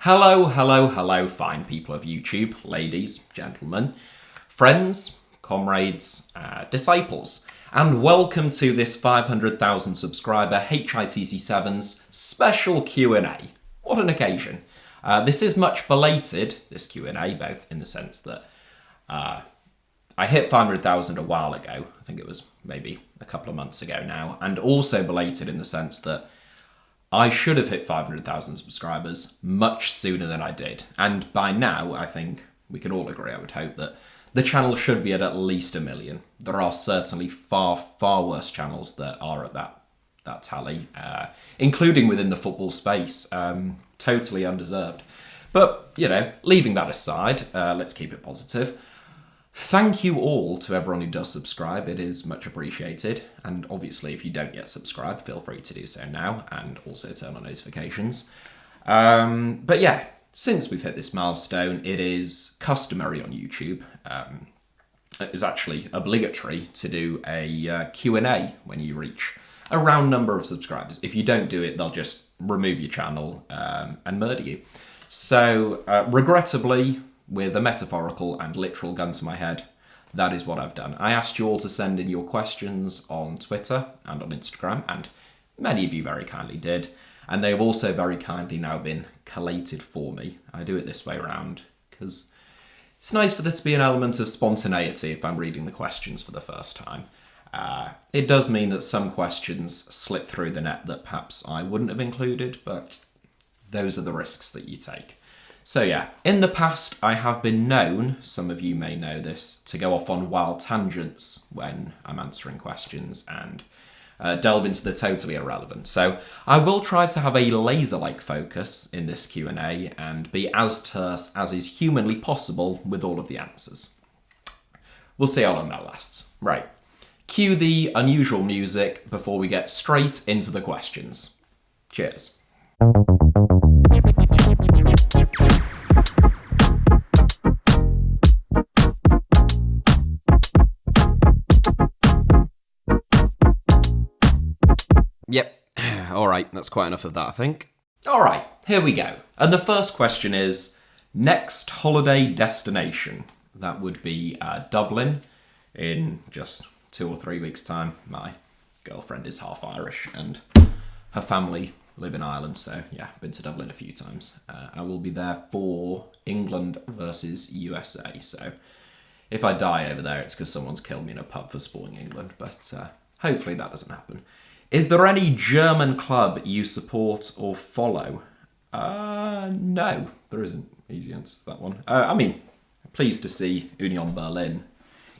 Hello, fine people of YouTube, ladies, gentlemen, friends, comrades, disciples, and welcome to this 500,000 subscriber HITC Sevens special Q&A. What an occasion. This is much belated, this Q&A, both in the sense that I hit 500,000 a while ago, I think it was maybe a couple of months ago now, and also belated in the sense that I should have hit 500,000 subscribers much sooner than I did. And by now, I think we can all agree, I would hope, that the channel should be at least 1 million. There are certainly far worse channels that are at that tally, including within the football space. Totally undeserved. But, you know, leaving that aside, let's keep it positive. Thank you all to everyone who does subscribe. It is much appreciated. And obviously, if you don't yet subscribe, feel free to do so now and also turn on notifications. But yeah, since we've hit this milestone, it is customary on YouTube. It's actually obligatory to do a Q&A when you reach a round number of subscribers. If you don't do it, they'll just remove your channel and murder you. So, regrettably, with a metaphorical and literal gun to my head, that is what I've done. I asked you all to send in your questions on Twitter and on Instagram, and many of you very kindly did. And they have also very kindly now been collated for me. I do it this way around because it's nice for there to be an element of spontaneity if I'm reading the questions for the first time. It does mean that some questions slip through the net that perhaps I wouldn't have included, but those are the risks that you take. So yeah, in the past I have been known, some of you may know this, to go off on wild tangents when I'm answering questions and delve into the totally irrelevant. So I will try to have a laser-like focus in this Q&A and be as terse as is humanly possible with all of the answers. We'll see how long that lasts. Right, cue the unusual music before we get straight into the questions. Cheers. Yep, alright, that's quite enough of that, I think. Alright, here we go. And the first question is, next holiday destination. That would be Dublin in just 2 or 3 weeks' time. My girlfriend is half Irish and her family live in Ireland, so yeah, been to Dublin a few times. I will be there for England versus USA, so if I die over there, it's because someone's killed me in a pub for supporting England, but hopefully that doesn't happen. Is there any German club you support or follow? No, there isn't. Easy answer to that one. I mean, pleased to see Union Berlin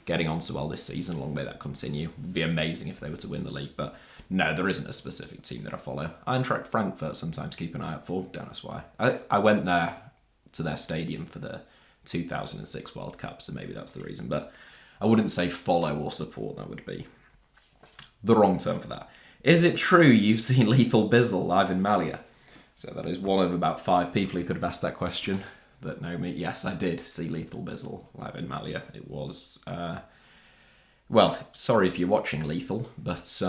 getting on so well this season. Long may that continue. It would be amazing if they were to win the league, but no, there isn't a specific team that I follow. Eintracht Frankfurt sometimes keep an eye out for, don't know why. I went there to their stadium for the 2006 World Cup, so maybe that's the reason, but I wouldn't say follow or support. That would be the wrong term for that. Is it true you've seen Lethal Bizzle live in Malia? So that is one of about 5 people who could have asked that question that know me. Yes, I did see Lethal Bizzle live in Malia. It was, well, sorry if you're watching Lethal, but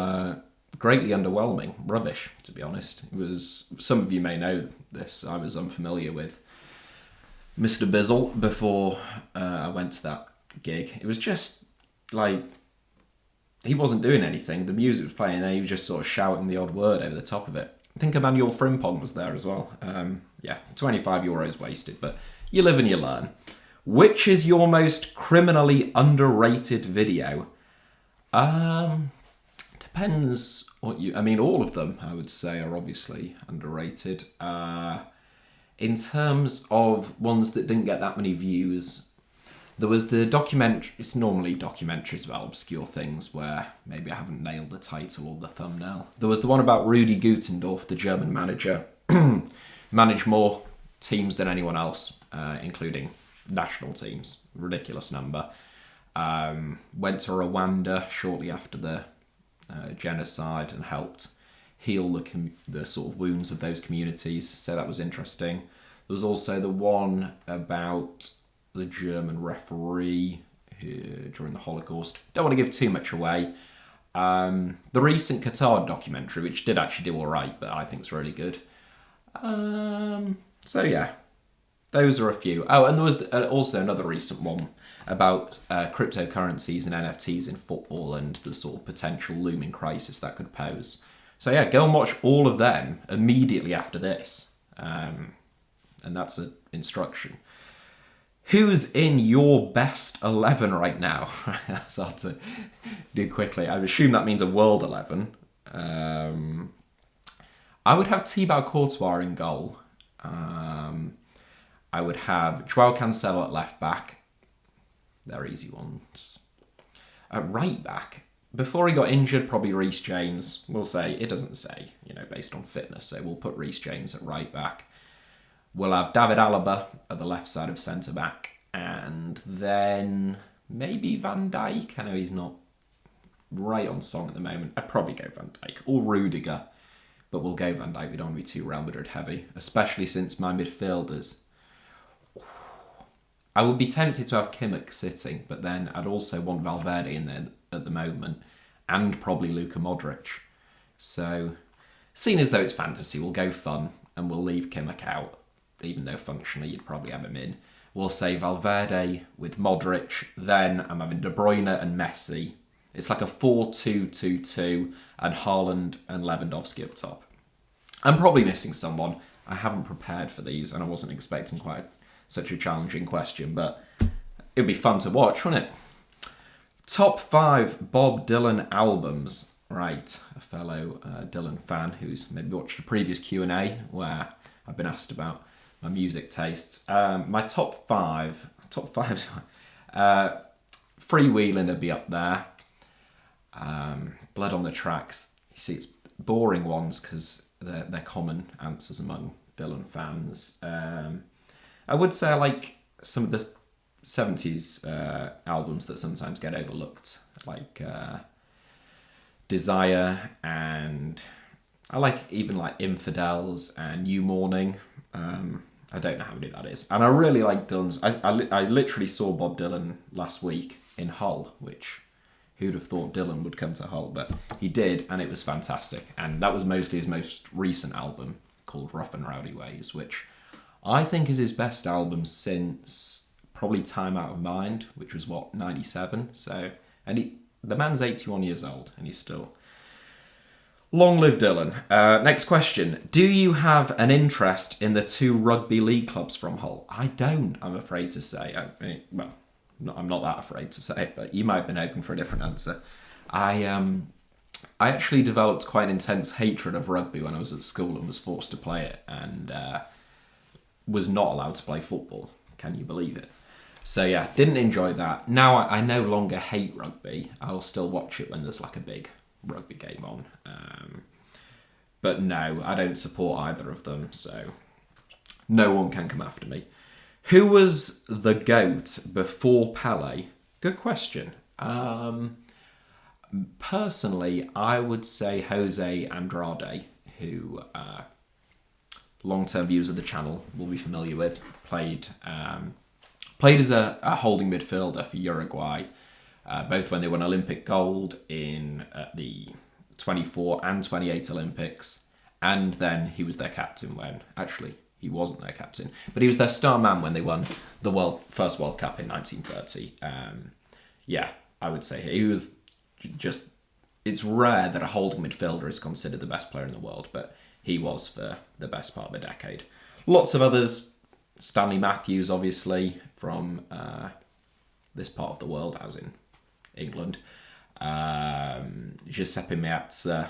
greatly underwhelming. Rubbish, to be honest. It was, some of you may know this, I was unfamiliar with Mr. Bizzle before I went to that gig. It was just like, he wasn't doing anything. The music was playing and he was just sort of shouting the odd word over the top of it. I think Emmanuel Frimpong was there as well. Yeah, €25 wasted, but you live and you learn. Which is your most criminally underrated video? Depends what you... I mean, all of them, I would say, are obviously underrated. In terms of ones that didn't get that many views, there was the documentary. It's normally documentaries about obscure things where maybe I haven't nailed the title or the thumbnail. There was the one about Rudi Gutendorf, the German manager. Managed more teams than anyone else, including national teams. Ridiculous number. Went to Rwanda shortly after the genocide and helped heal the sort of wounds of those communities. So that was interesting. There was also the one about the German referee during the Holocaust. Don't want to give too much away. The recent Qatar documentary, which did actually do all right, but I think it's really good. So yeah, those are a few. Oh, and there was also another recent one about cryptocurrencies and NFTs in football and the sort of potential looming crisis that could pose. So yeah, go and watch all of them immediately after this. And that's an instruction. Who's in your best 11 right now? That's hard to do quickly. I assume that means a world 11. I would have Thibaut Courtois in goal. I would have Joao Cancelo at left back. They're easy ones. At right back, before he got injured, probably Reece James. We'll say, it doesn't say, based on fitness, so we'll put Reece James at right back. We'll have David Alaba at the left side of centre back. And then maybe Van Dijk. I know he's not right on song at the moment. I'd probably go Van Dijk or Rudiger. But we'll go Van Dijk. We don't want to be too Real Madrid heavy, especially since my midfielders. I would be tempted to have Kimmich sitting, but then I'd also want Valverde in there at the moment, and probably Luka Modric. So, seeing as though it's fantasy, we'll go fun, and we'll leave Kimmich out, even though functionally you'd probably have him in. We'll say Valverde with Modric, then I'm having De Bruyne and Messi. It's like a 4-2-2-2, and Haaland and Lewandowski up top. I'm probably missing someone. I haven't prepared for these, and I wasn't expecting quite such a challenging question, but it'd be fun to watch, wouldn't it? Top 5 Bob Dylan albums. Right, a fellow Dylan fan who's maybe watched a previous Q&A where I've been asked about my music tastes. My top five, Freewheeling would be up there. Blood on the Tracks. You see, it's boring ones because they're common answers among Dylan fans. I would say I like some of the 70s albums that sometimes get overlooked, like Desire, and I like even like Infidels and New Morning. I don't know how many that is. And I really like Dylan's. I literally saw Bob Dylan last week in Hull, which who'd have thought Dylan would come to Hull, but he did, and it was fantastic. And that was mostly his most recent album called Rough and Rowdy Ways, which I think is his best album since probably Time Out of Mind, which was, 97? So, and the man's 81 years old, and he's still... Long live Dylan. Next question. Do you have an interest in the 2 rugby league clubs from Hull? I don't, I'm afraid to say. I'm not that afraid to say it, but you might have been hoping for a different answer. I actually developed quite an intense hatred of rugby when I was at school and was forced to play it, and was not allowed to play football. Can you believe it? So yeah, didn't enjoy that. Now I no longer hate rugby. I'll still watch it when there's like a big rugby game on. But no, I don't support either of them, so no one can come after me. Who was the GOAT before Pele? Good question. Personally, I would say Jose Andrade, who long-term viewers of the channel will be familiar with. Played as a holding midfielder for Uruguay, both when they won Olympic gold in the 24 and 28 Olympics, and then he was their captain when, actually, he wasn't their captain, but he was their star man when they won the first World Cup in 1930. Yeah, I would say he was just... It's rare that a holding midfielder is considered the best player in the world, but he was for the best part of a decade. Lots of others. Stanley Matthews, obviously, from this part of the world, as in England. Giuseppe Meazza,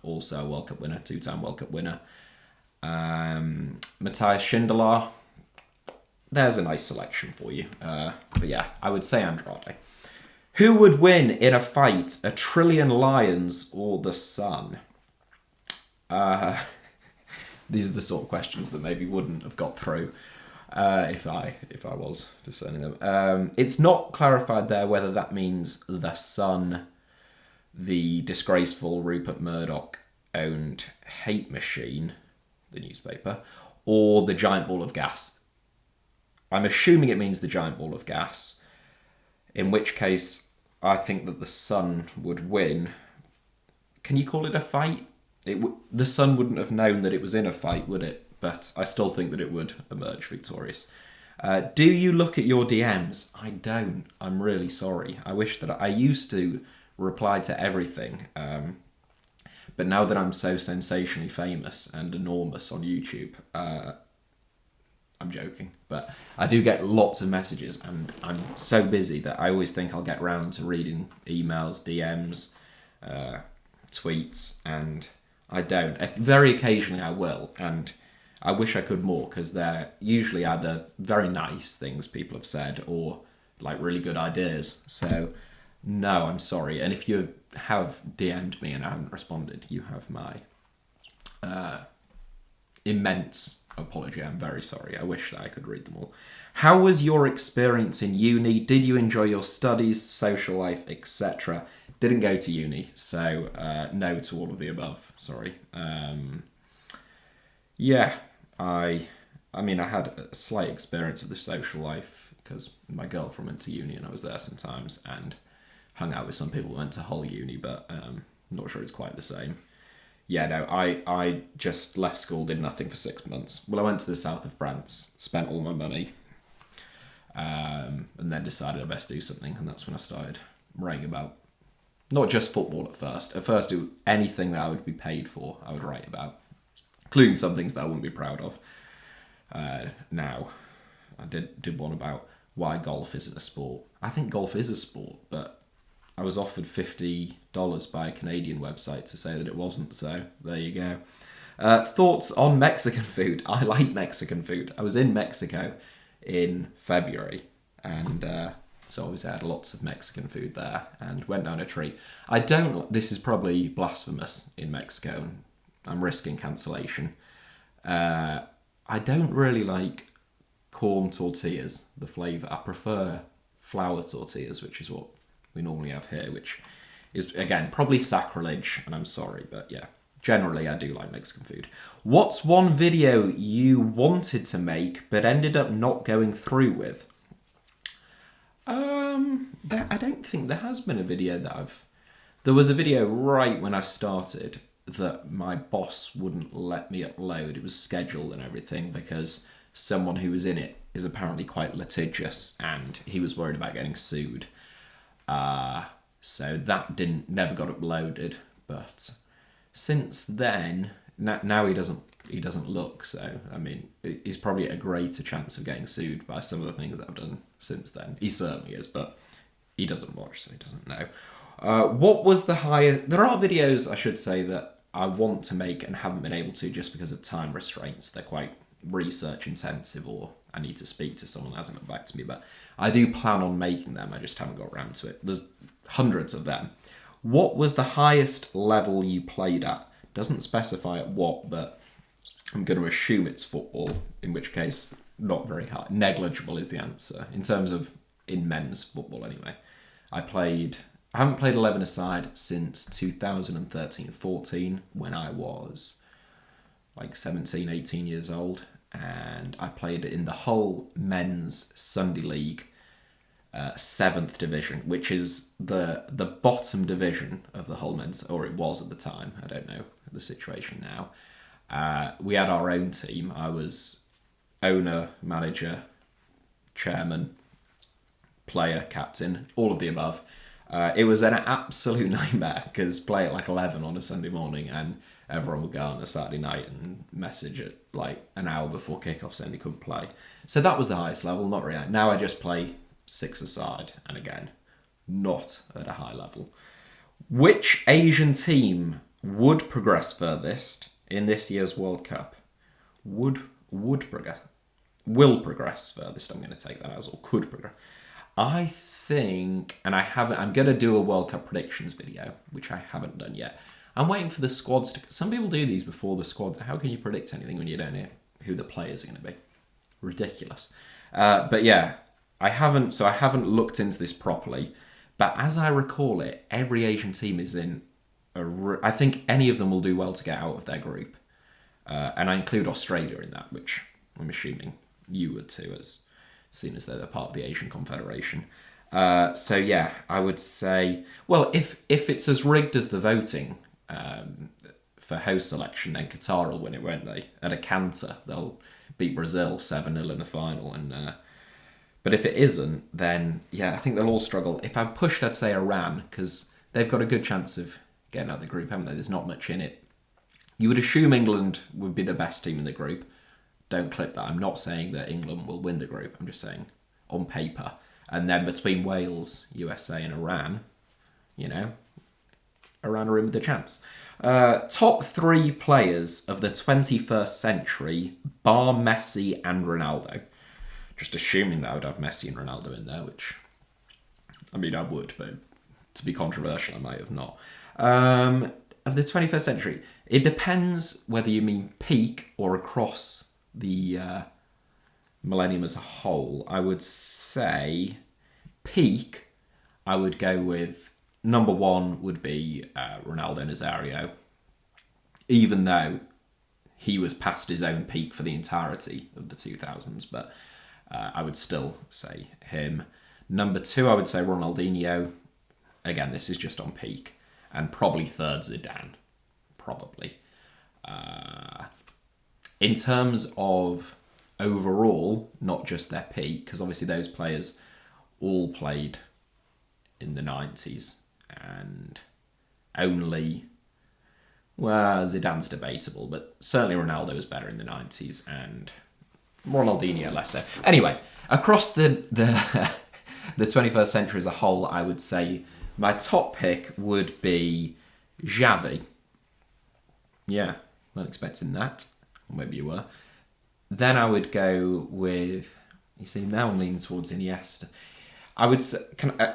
also a World Cup winner, 2-time World Cup winner. Matthias Schindler. There's a nice selection for you. But yeah, I would say Andrade. Who would win in a fight, a trillion lions or the sun? These are the sort of questions that maybe wouldn't have got through if I was discerning them. It's not clarified there whether that means the Sun, the disgraceful Rupert Murdoch owned Hate Machine, the newspaper, or the giant ball of gas. I'm assuming it means the giant ball of gas, in which case I think that the Sun would win. Can you call it a fight? The Sun wouldn't have known that it was in a fight, would it? but I still think that it would emerge victorious. Do you look at your DMs? I don't. I'm really sorry. I wish that I used to reply to everything, but now that I'm so sensationally famous and enormous on YouTube, I'm joking, but I do get lots of messages, and I'm so busy that I always think I'll get round to reading emails, DMs, tweets, and I don't. Very occasionally I will, and I wish I could more, because they're usually either very nice things people have said or like really good ideas. So no, I'm sorry. And if you have DM'd me and I haven't responded, you have my immense apology. I'm very sorry. I wish that I could read them all. How was your experience in uni? Did you enjoy your studies, social life, etc.? Didn't go to uni, so no to all of the above. Sorry. Yeah, I mean, I had a slight experience of the social life because my girlfriend went to uni and I was there sometimes and hung out with some people who went to whole uni, but I'm not sure it's quite the same. Yeah, no, I just left school, did nothing for 6 months. Well, I went to the south of France, spent all my money, and then decided I best do something, and that's when I started writing about, not just football at first. At first, do anything that I would be paid for, I would write about, including some things that I wouldn't be proud of. Now, I did one about why golf isn't a sport. I think golf is a sport, but I was offered $50 by a Canadian website to say that it wasn't, so there you go. Thoughts on Mexican food? I like Mexican food. I was in Mexico in February, and so obviously I had lots of Mexican food there, and went down a treat. This is probably blasphemous in Mexico, and I'm risking cancellation. I don't really like corn tortillas, the flavour. I prefer flour tortillas, which is what we normally have here, which is, again, probably sacrilege, and I'm sorry, but yeah, generally I do like Mexican food. What's one video you wanted to make but ended up not going through with? I don't think there has been a video that There was a video right when I started that my boss wouldn't let me upload. It was scheduled and everything because someone who was in it is apparently quite litigious and he was worried about getting sued. So that never got uploaded, but since then, now he doesn't look, so I mean, he's probably at a greater chance of getting sued by some of the things that I've done since then. He certainly is, but he doesn't watch, so he doesn't know. What was the highest... There are videos, I should say, that I want to make and haven't been able to just because of time restraints. They're quite research intensive, or I need to speak to someone that hasn't got back to me, but I do plan on making them. I just haven't got around to it. There's hundreds of them. What was the highest level you played at? Doesn't specify at what, but I'm going to assume it's football, in which case not very high. Negligible is the answer, in terms of in men's football anyway. I haven't played 11-a-side since 2013-14, when I was like 17, 18 years old, and I played in the whole men's Sunday League, 7th division, which is the bottom division of the whole men's, or it was at the time. I don't know the situation now. We had our own team. I was owner, manager, chairman, player, captain, all of the above. It was an absolute nightmare because play at like 11 on a Sunday morning and everyone would go on a Saturday night and message at like an hour before kickoff saying they couldn't play. So that was the highest level, not really. Now I just play 6-a-side, and again, not at a high level. Which Asian team would progress furthest in this year's World Cup? Will progress furthest, I'm going to take that as, or could progress. I think, and I'm going to do a World Cup predictions video, which I haven't done yet. I'm waiting for the squads some people do these before the squads. How can you predict anything when you don't know who the players are going to be? Ridiculous. But yeah, I haven't looked into this properly, but as I recall it, every Asian team is in I think any of them will do well to get out of their group. And I include Australia in that, which I'm assuming you would too, as seen as they're part of the Asian Confederation. So yeah, I would say, well, if it's as rigged as the voting for host selection, then Qatar will win it, won't they? At a canter, they'll beat Brazil 7-0 in the final. But if it isn't, then yeah, I think they'll all struggle. If I pushed, I'd say Iran, because they've got a good chance of getting out of the group, haven't they? There's not much in it. You would assume England would be the best team in the group. Don't clip that. I'm not saying that England will win the group. I'm just saying on paper. And then between Wales, USA and Iran, Iran are in with a chance. Top 3 players of the 21st century, bar Messi and Ronaldo. Just assuming that I would have Messi and Ronaldo in there, which, I mean, I would, but to be controversial, I might have not. Of the 21st century, it depends whether you mean peak or across the millennium as a whole. I would say peak, I would go with number 1 would be Ronaldo Nazario, even though he was past his own peak for the entirety of the 2000s, but I would still say him. Number 2, I would say Ronaldinho. Again, this is just on peak. And probably 3rd, Zidane. Probably. In terms of overall, not just their peak, because obviously those players all played in the 90s. And only, well, Zidane's debatable, but certainly Ronaldo was better in the 90s and Ronaldinho less so. Anyway, across the 21st century as a whole, I would say my top pick would be Xavi. Yeah, not expecting that. Maybe you were. Then I would go with, you see, now I'm leaning towards Iniesta. I would say,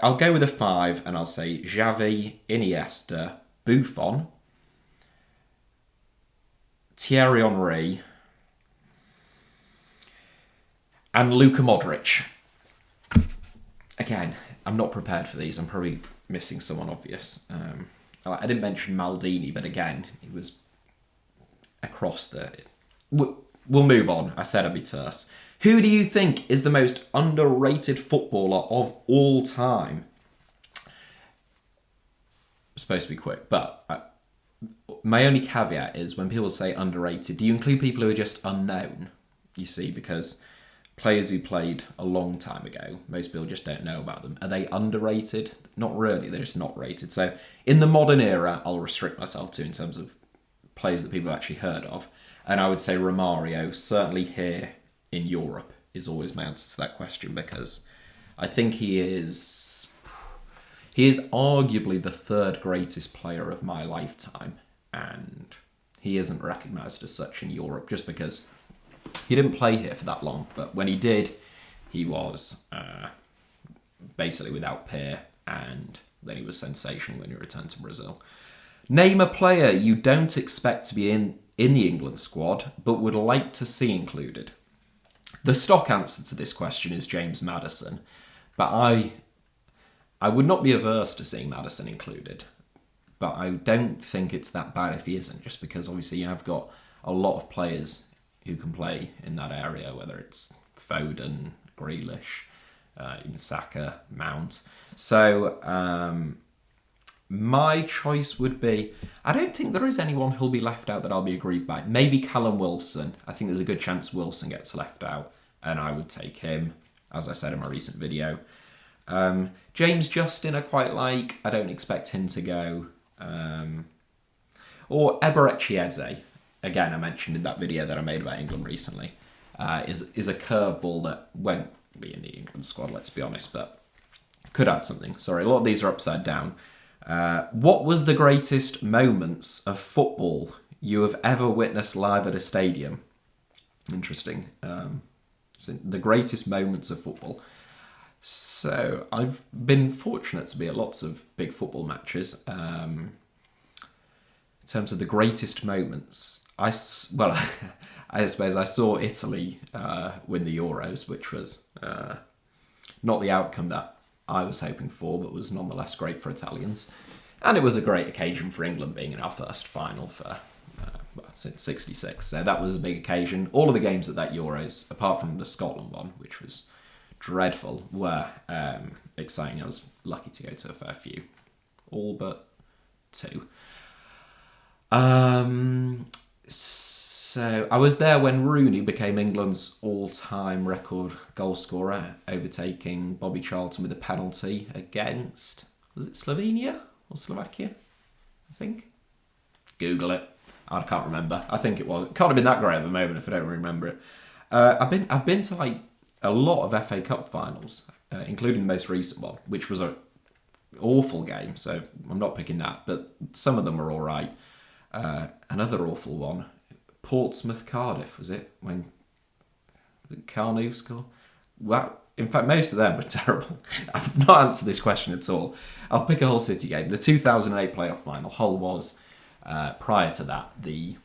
I'll go with a 5 and I'll say Xavi, Iniesta, Buffon, Thierry Henry, and Luka Modric. Again, I'm not prepared for these. I'm probably missing someone obvious. I didn't mention Maldini, but again, he was across the... We'll move on. I said I'd be terse. Who do you think is the most underrated footballer of all time? I'm supposed to be quick, but my only caveat is when people say underrated, do you include people who are just unknown? You see, because players who played a long time ago, most people just don't know about them. Are they underrated? Not really, they're just not rated. So in the modern era, I'll restrict myself to in terms of players that people have actually heard of. And I would say Romario, certainly here in Europe, is always my answer to that question, because I think he is arguably the 3rd greatest player of my lifetime, and he isn't recognised as such in Europe just because he didn't play here for that long. But when he did, he was basically without peer, and then he was sensational when he returned to Brazil. Name a player you don't expect to be in the England squad, but would like to see included. The stock answer to this question is James Maddison, but I would not be averse to seeing Maddison included, but I don't think it's that bad if he isn't, just because obviously you have got a lot of players who can play in that area, whether it's Foden, Grealish, even Saka, Mount. So my choice would be, I don't think there is anyone who'll be left out that I'll be aggrieved by. Maybe Callum Wilson. I think there's a good chance Wilson gets left out, and I would take him, as I said in my recent video. James Justin I quite like. I don't expect him to go. Or Eberechi Eze. Again, I mentioned in that video that I made about England recently. Is a curveball that won't be in the England squad, let's be honest, but could add something. Sorry, a lot of these are upside down. What was the greatest moments of football you have ever witnessed live at a stadium? Interesting. So the greatest moments of football. So I've been fortunate to be at lots of big football matches. In terms of the greatest moments, I suppose I saw Italy win the Euros, which was not the outcome that I was hoping for, but was nonetheless great for Italians. And it was a great occasion for England being in our first final for since '66. So that was a big occasion. All of the games at that Euros, apart from the Scotland one, which was dreadful, were exciting. I was lucky to go to a fair few. All but 2. So I was there when Rooney became England's all-time record goal scorer, overtaking Bobby Charlton with a penalty against, was it Slovenia or Slovakia? I think. Google it. I can't remember. I think it was. It can't have been that great at the moment if I don't remember it. I've been to like a lot of FA Cup finals, including the most recent one, which was an awful game. So I'm not picking that, but some of them were all right. Another awful one, Portsmouth Cardiff, was it when Carnu scored? Well, in fact, most of them were terrible. I've not answered this question at all. I'll pick a Hull City game. The 2008 playoff final. Hull was, prior to that, the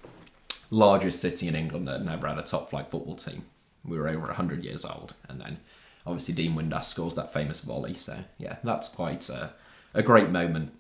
largest city in England that never had a top-flight football team. We were over 100 years old. And then, obviously, Dean Windass scores that famous volley. So, yeah, that's quite a great moment,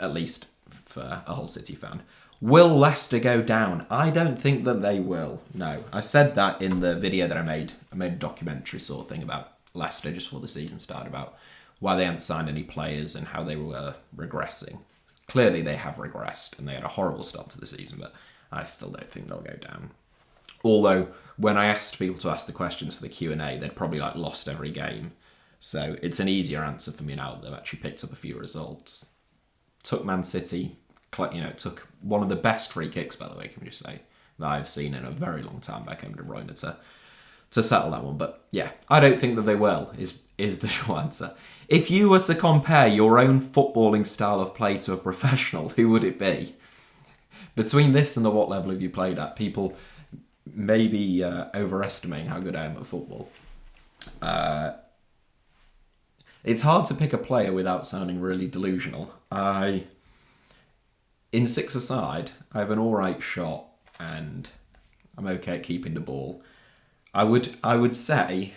at least for a Hull City fan. Will Leicester go down? I don't think that they will. No. I said that in the video that I made. I made a documentary sort of thing about Leicester just before the season started, about why they hadn't signed any players and how they were regressing. Clearly they have regressed and they had a horrible start to the season, but I still don't think they'll go down. Although when I asked people to ask the questions for the Q&A, they'd probably lost every game. So it's an easier answer for me now that they've actually picked up a few results. Took Man City, took one of the best free kicks, by the way, can we just say, that I've seen in a very long time by Kevin De Bruyne to settle that one. But yeah, I don't think that they will, is the short answer. If you were to compare your own footballing style of play to a professional, who would it be? Between this and the what level have you played at, people may be overestimating how good I am at football. It's hard to pick a player without sounding really delusional. In six-a-side, I have an alright shot and I'm okay at keeping the ball. I would say,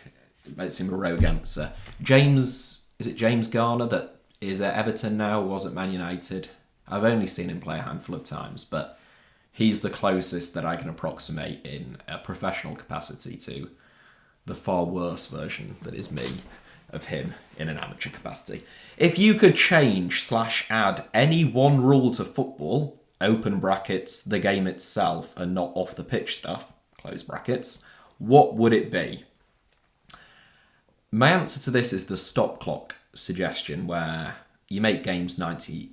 it might seem a rogue answer, James Garner that is at Everton now, was at Man United. I've only seen him play a handful of times, but he's the closest that I can approximate in a professional capacity to the far worse version that is me of him in an amateur capacity. If you could change/add any one rule to football, open brackets, the game itself, and not off the pitch stuff, close brackets, what would it be? My answer to this is the stop clock suggestion, where you make games 90,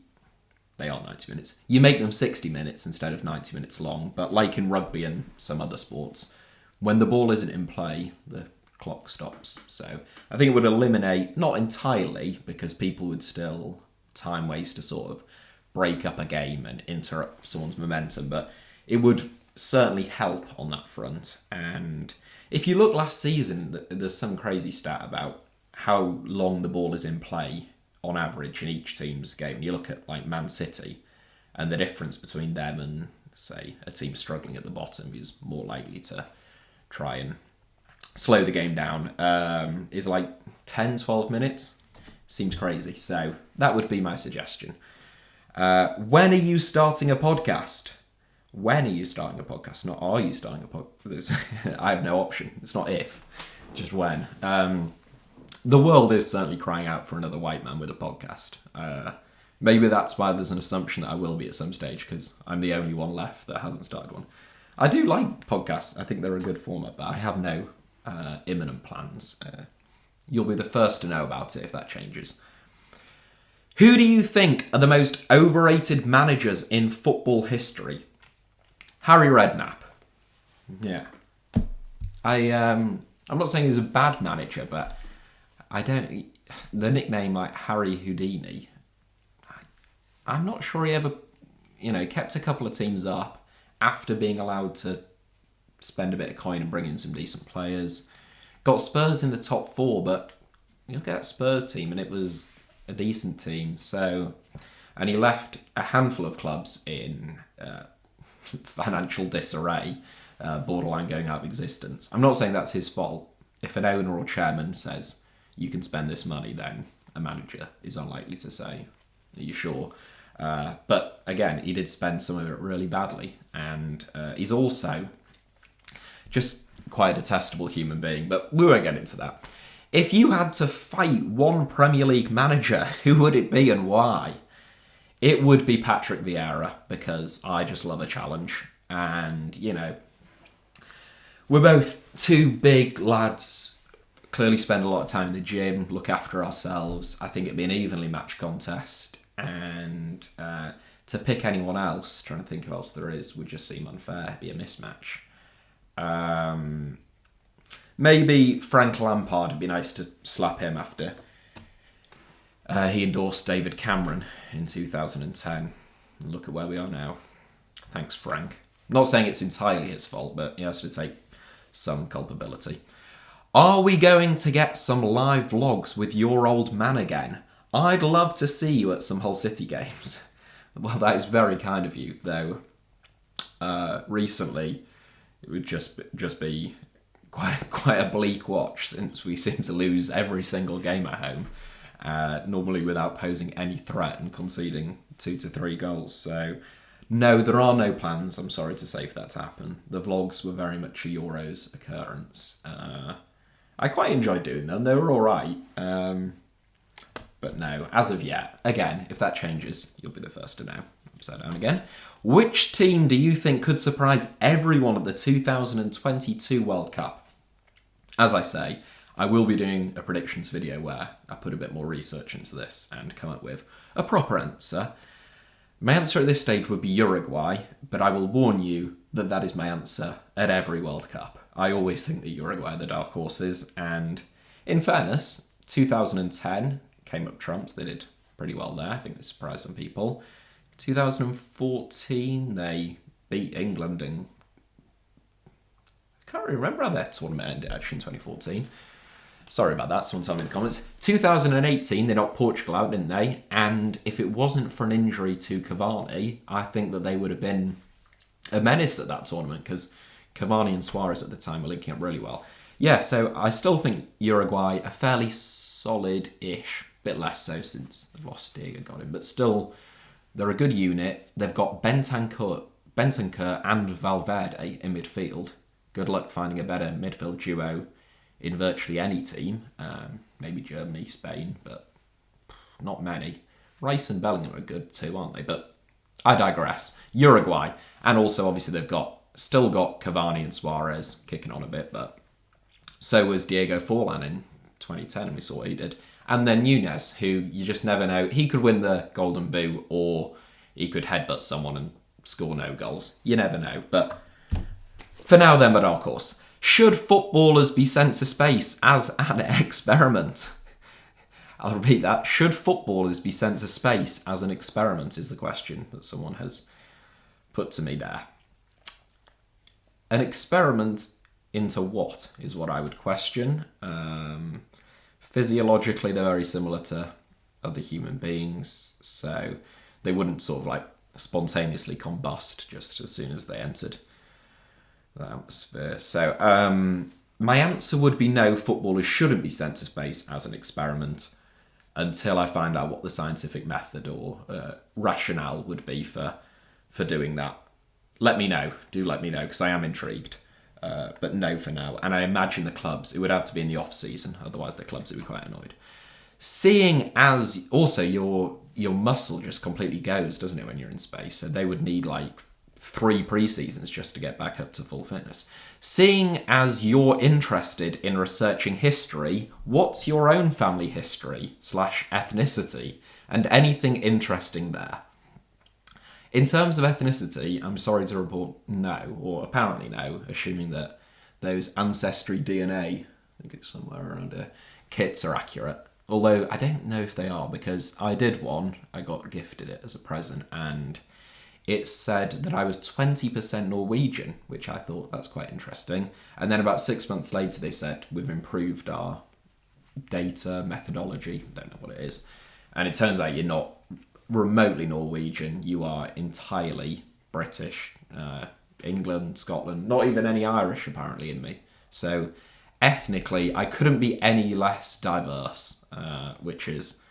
they are 90 minutes. You make them 60 minutes instead of 90 minutes long, but like in rugby and some other sports, when the ball isn't in play, the clock stops. So I think it would eliminate, not entirely, because people would still time waste to sort of break up a game and interrupt someone's momentum, but it would certainly help on that front. And if you look last season, there's some crazy stat about how long the ball is in play on average in each team's game. You look at like Man City and the difference between them and, say, a team struggling at the bottom who's more likely to try and slow the game down, is like 10, 12 minutes. Seems crazy. So that would be my suggestion. When are you starting a podcast? When are you starting a podcast? Not are you starting a podcast? I have no option. It's not if, just when. The world is certainly crying out for another white man with a podcast. Maybe that's why there's an assumption that I will be at some stage, because I'm the only one left that hasn't started one. I do like podcasts. I think they're a good format, but I have no imminent plans. You'll be the first to know about it if that changes. Who do you think are the most overrated managers in football history? Harry Redknapp. Yeah. I'm not saying he's a bad manager, but the nickname like Harry Houdini, I'm not sure he ever, kept a couple of teams up after being allowed to spend a bit of coin and bring in some decent players. Got Spurs in the top four, but you look at that Spurs team and it was a decent team. And he left a handful of clubs in financial disarray, borderline going out of existence. I'm not saying that's his fault. If an owner or chairman says you can spend this money, then a manager is unlikely to say, are you sure? But again, he did spend some of it really badly, and he's also just quite a detestable human being, but we won't get into that. If you had to fight one Premier League manager, who would it be and why? it would be Patrick Vieira, because I just love a challenge. And, you know, we're both two big lads, clearly spend a lot of time in the gym, look after ourselves. I think it'd be an evenly matched contest. And to pick anyone else, trying to think who else there is, would just seem unfair. It'd be a mismatch. Maybe Frank Lampard. It'd be nice to slap him after he endorsed David Cameron in 2010. And look at where we are now. Thanks, Frank. I'm not saying it's entirely his fault, but he has to take some culpability. Are we going to get some live vlogs with your old man again? I'd love to see you at some Hull City games. Well, that is very kind of you, though. Recently, it would just be quite a bleak watch, since we seem to lose every single game at home, normally without posing any threat and conceding 2 to 3 goals. So, no, there are no plans, I'm sorry to say, for that to happen. The vlogs were very much a Euros occurrence. I quite enjoyed doing them. They were all right. But no, as of yet, again, if that changes, you'll be the first to know. Upside down again. Which team do you think could surprise everyone at the 2022 World Cup? As I say, I will be doing a predictions video where I put a bit more research into this and come up with a proper answer. My answer at this stage would be Uruguay, but I will warn you that that is my answer at every World Cup. I always think that Uruguay are the dark horses, and in fairness, 2010 came up trumps. They did pretty well there. I think they surprised some people. 2014, they beat England in... I can't really remember how their tournament ended, actually, in 2014. Sorry about that, someone tell me in the comments. 2018, they knocked Portugal out, didn't they? And if it wasn't for an injury to Cavani, I think that they would have been a menace at that tournament, because Cavani and Suarez at the time were linking up really well. Yeah, so I still think Uruguay are fairly solid-ish. Bit less so since they've lost Diego got him, but still, they're a good unit. They've got Bentancur and Valverde in midfield. Good luck finding a better midfield duo in virtually any team. Maybe Germany, Spain, but not many. Rice and Bellingham are good too, aren't they? But I digress. Uruguay, and also obviously they've still got Cavani and Suarez kicking on a bit, but so was Diego Forlan in 2010, and we saw what he did. And then Nunez, who you just never know. He could win the Golden Boot, or he could headbutt someone and score no goals. You never know. But for now, then, but of course, should footballers be sent to space as an experiment? I'll repeat that. Should footballers be sent to space as an experiment is the question that someone has put to me there. An experiment into what is what I would question. Physiologically, they're very similar to other human beings, so they wouldn't sort of like spontaneously combust just as soon as they entered the atmosphere. So my answer would be no, footballers shouldn't be sent to space as an experiment until I find out what the scientific method or rationale would be for doing that. Let me know. Do let me know, because I am intrigued. But no for now. And I imagine the clubs, it would have to be in the off-season, otherwise the clubs would be quite annoyed. Seeing as also your muscle just completely goes, doesn't it, when you're in space? So they would need like 3 pre-seasons just to get back up to full fitness. Seeing as you're interested in researching history, what's your own family history / ethnicity? And anything interesting there? In terms of ethnicity, I'm sorry to report no, or apparently no, assuming that those Ancestry DNA, I think it's somewhere around here, kits are accurate. Although I don't know if they are, because I did one, I got gifted it as a present, and it said that I was 20% Norwegian, which I thought that's quite interesting. And then about 6 months later, they said, we've improved our data methodology, don't know what it is. And it turns out you're not remotely Norwegian, you are entirely British, England, Scotland, not even any Irish apparently in me. So ethnically, I couldn't be any less diverse, which is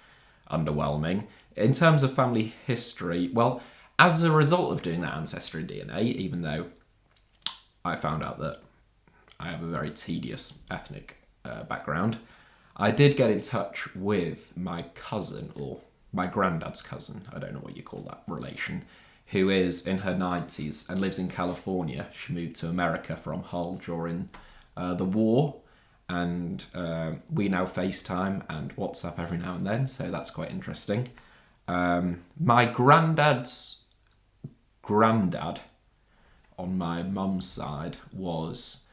underwhelming. In terms of family history, well, as a result of doing that Ancestry DNA, even though I found out that I have a very tedious ethnic background, I did get in touch with my cousin, or my granddad's cousin, I don't know what you call that relation, who is in her 90s and lives in California. She moved to America from Hull during the war, and we now FaceTime and WhatsApp every now and then, so that's quite interesting. My granddad's granddad on my mum's side was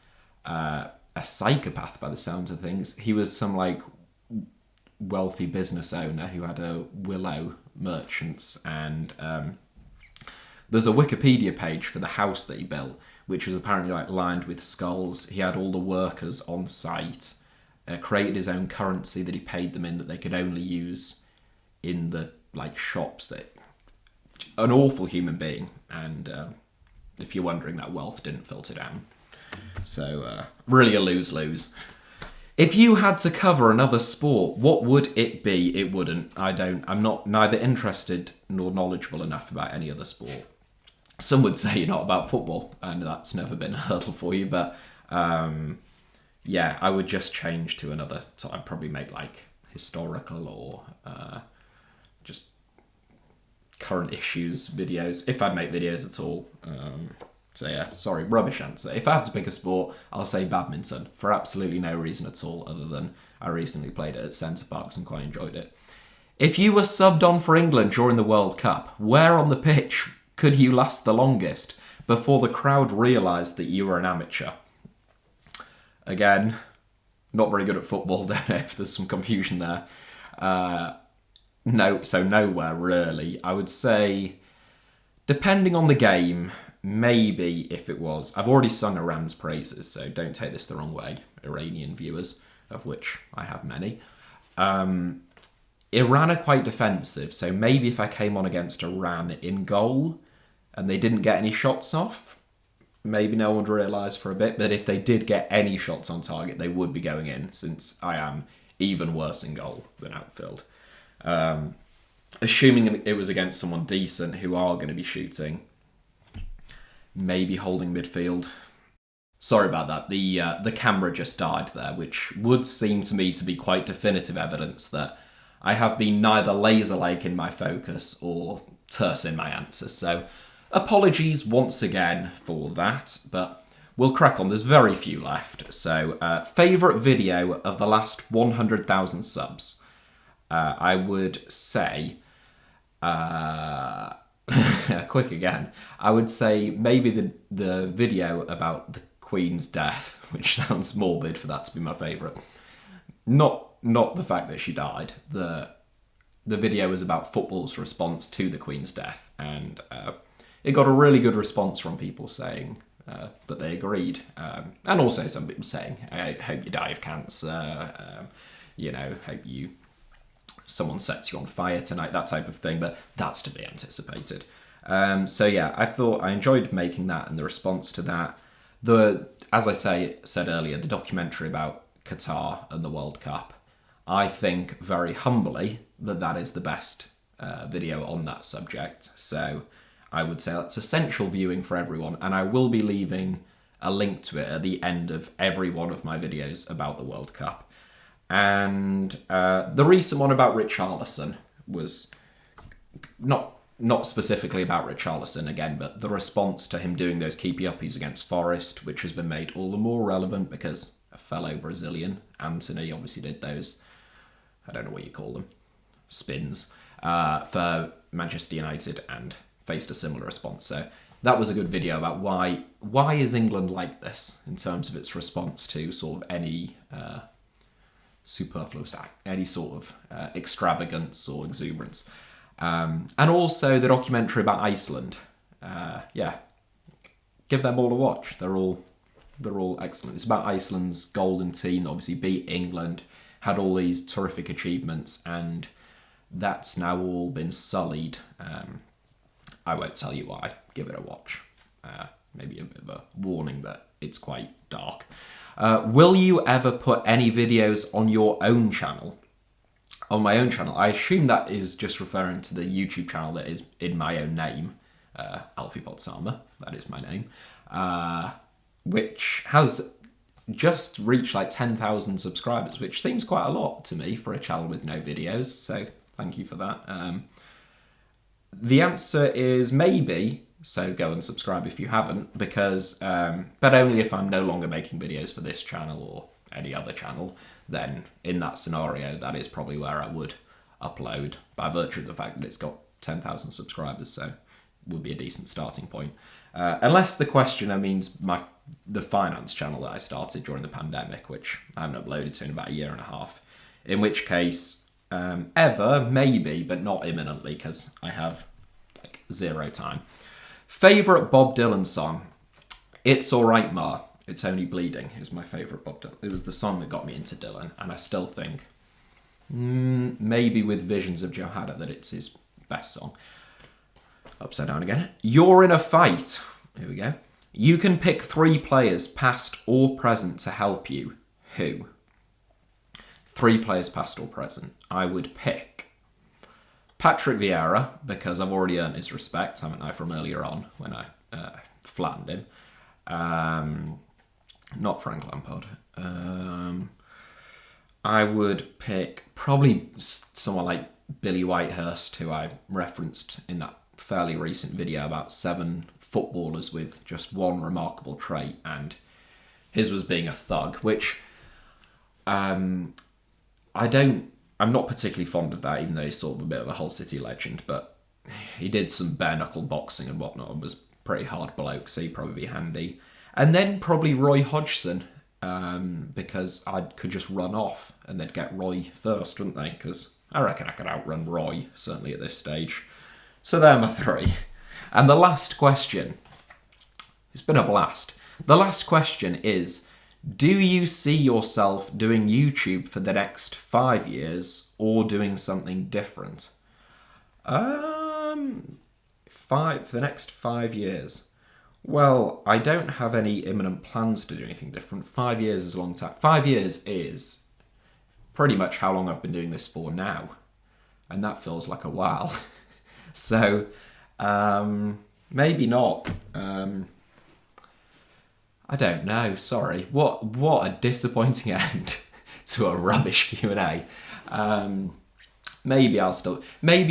a psychopath by the sounds of things. He was some like wealthy business owner who had a Willow Merchants, and there's a Wikipedia page for the house that he built, which was apparently like lined with skulls. He had all the workers on site, created his own currency that he paid them in that they could only use in the like shops. That an awful human being, and if you're wondering, that wealth didn't filter down. So really a lose-lose. If you had to cover another sport, what would it be? It wouldn't. I'm not neither interested nor knowledgeable enough about any other sport. Some would say you're not about football, and that's never been a hurdle for you, but yeah, I would just change to another. So I'd probably make like historical or just current issues videos, if I'd make videos at all. So yeah, sorry, rubbish answer. If I have to pick a sport, I'll say badminton, for absolutely no reason at all, other than I recently played it at Centre Parks and quite enjoyed it. If you were subbed on for England during the World Cup, where on the pitch could you last the longest before the crowd realised that you were an amateur? Again, not very good at football, don't know if there's some confusion there. No, so nowhere really. I would say, depending on the game, maybe if it was... I've already sung Iran's praises, so don't take this the wrong way, Iranian viewers, of which I have many. Iran are quite defensive, so maybe if I came on against Iran in goal and they didn't get any shots off, maybe no one would realise for a bit, but if they did get any shots on target, they would be going in, since I am even worse in goal than outfield. Assuming it was against someone decent who are going to be shooting, maybe holding midfield. Sorry about that. The camera just died there, which would seem to me to be quite definitive evidence that I have been neither laser-like in my focus or terse in my answers. So apologies once again for that, but we'll crack on. There's very few left. So favourite video of the last 100,000 subs. I would say... quick again. I would say maybe the video about the Queen's death, which sounds morbid for that to be my favourite. Not the fact that she died. The video was about football's response to the Queen's death, and it got a really good response from people saying that they agreed, and also some people saying, "I hope you die of cancer," hope someone sets you on fire tonight, that type of thing, but that's to be anticipated. So yeah, I enjoyed making that, and the response to that. As I said earlier, the documentary about Qatar and the World Cup, I think very humbly that is the best video on that subject. So I would say that's essential viewing for everyone, and I will be leaving a link to it at the end of every one of my videos about the World Cup. And the recent one about Richarlison was not specifically about Richarlison again, but the response to him doing those keepy-uppies against Forest, which has been made all the more relevant because a fellow Brazilian, Anthony, obviously did those, I don't know what you call them, spins, for Manchester United and faced a similar response. So that was a good video about why is England like this in terms of its response to sort of any... superfluous act, any sort of extravagance or exuberance. And also the documentary about Iceland. Give them all a watch. They're all excellent. It's about Iceland's golden team that obviously beat England, had all these terrific achievements, and that's now all been sullied. I won't tell you why. Give it a watch. Maybe a bit of a warning that it's quite dark. Will you ever put any videos on your own channel? On my own channel? I assume that is just referring to the YouTube channel that is in my own name, Alfie Potsama, that is my name, which has just reached like 10,000 subscribers, which seems quite a lot to me for a channel with no videos, so thank you for that. The answer is maybe, so go and subscribe if you haven't, because, but only if I'm no longer making videos for this channel or any other channel, then in that scenario, that is probably where I would upload, by virtue of the fact that it's got 10,000 subscribers, so it would be a decent starting point. Unless the questioner means the finance channel that I started during the pandemic, which I haven't uploaded to in about a year and a half, in which case, ever, maybe, but not imminently, because I have like zero time. Favourite Bob Dylan song? It's Alright Ma, It's Only Bleeding is my favourite Bob Dylan. It was the song that got me into Dylan, and I still think, maybe with Visions of Johanna, that it's his best song. Upside down again. You're in a fight. Here we go. You can pick 3 players, past or present, to help you. Who? 3 players, past or present. I would pick Patrick Vieira, because I've already earned his respect, haven't I, from earlier on when I flattened him. Not Frank Lampard. I would pick probably someone like Billy Whitehurst, who I referenced in that fairly recent video about 7 footballers with just one remarkable trait, and his was being a thug, which I'm not particularly fond of that, even though he's sort of a bit of a Hull City legend, but he did some bare knuckle boxing and whatnot and was pretty hard bloke, so he'd probably be handy. And then probably Roy Hodgson, because I could just run off and they'd get Roy first, wouldn't they? Because I reckon I could outrun Roy, certainly at this stage. So there are my 3. And the last question, it's been a blast. The last question is, do you see yourself doing YouTube for the next 5 years or doing something different? For the next 5 years. Well, I don't have any imminent plans to do anything different. 5 years is a long time. 5 years is pretty much how long I've been doing this for now. And that feels like a while. So, maybe not. I don't know, sorry. What a disappointing end to a rubbish Q&A. Maybe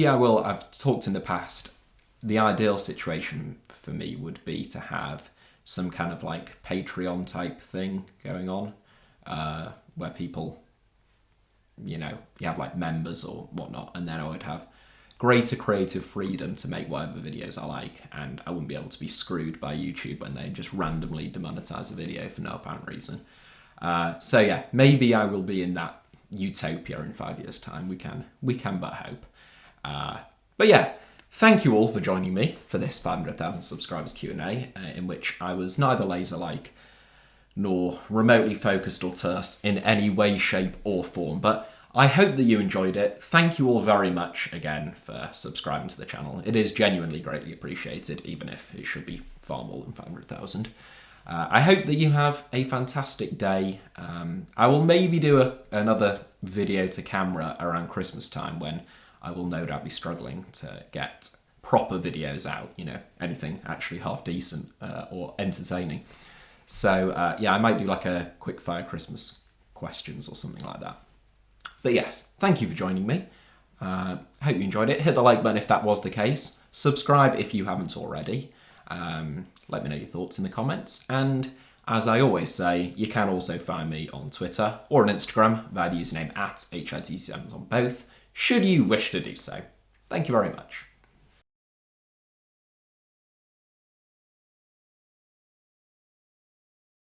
I will. I've talked in the past. The ideal situation for me would be to have some kind of like Patreon type thing going on, where people, you have like members or whatnot, and then I would have greater creative freedom to make whatever videos I like, and I wouldn't be able to be screwed by YouTube when they just randomly demonetize a video for no apparent reason. So yeah, maybe I will be in that utopia in 5 years' time. We can but hope. But yeah, thank you all for joining me for this 500,000 subscribers Q&A, in which I was neither laser-like nor remotely focused or terse in any way, shape or form. But I hope that you enjoyed it. Thank you all very much again for subscribing to the channel. It is genuinely greatly appreciated, even if it should be far more than 500,000. I hope that you have a fantastic day. I will maybe do another video to camera around Christmas time, when I will no doubt be struggling to get proper videos out, anything actually half decent or entertaining. So yeah, I might do like a quick fire Christmas questions or something like that. But yes, thank you for joining me. Hope you enjoyed it. Hit the like button if that was the case. Subscribe if you haven't already. Let me know your thoughts in the comments. And as I always say, you can also find me on Twitter or on Instagram via the username @HITC Sevens on both, should you wish to do so. Thank you very much.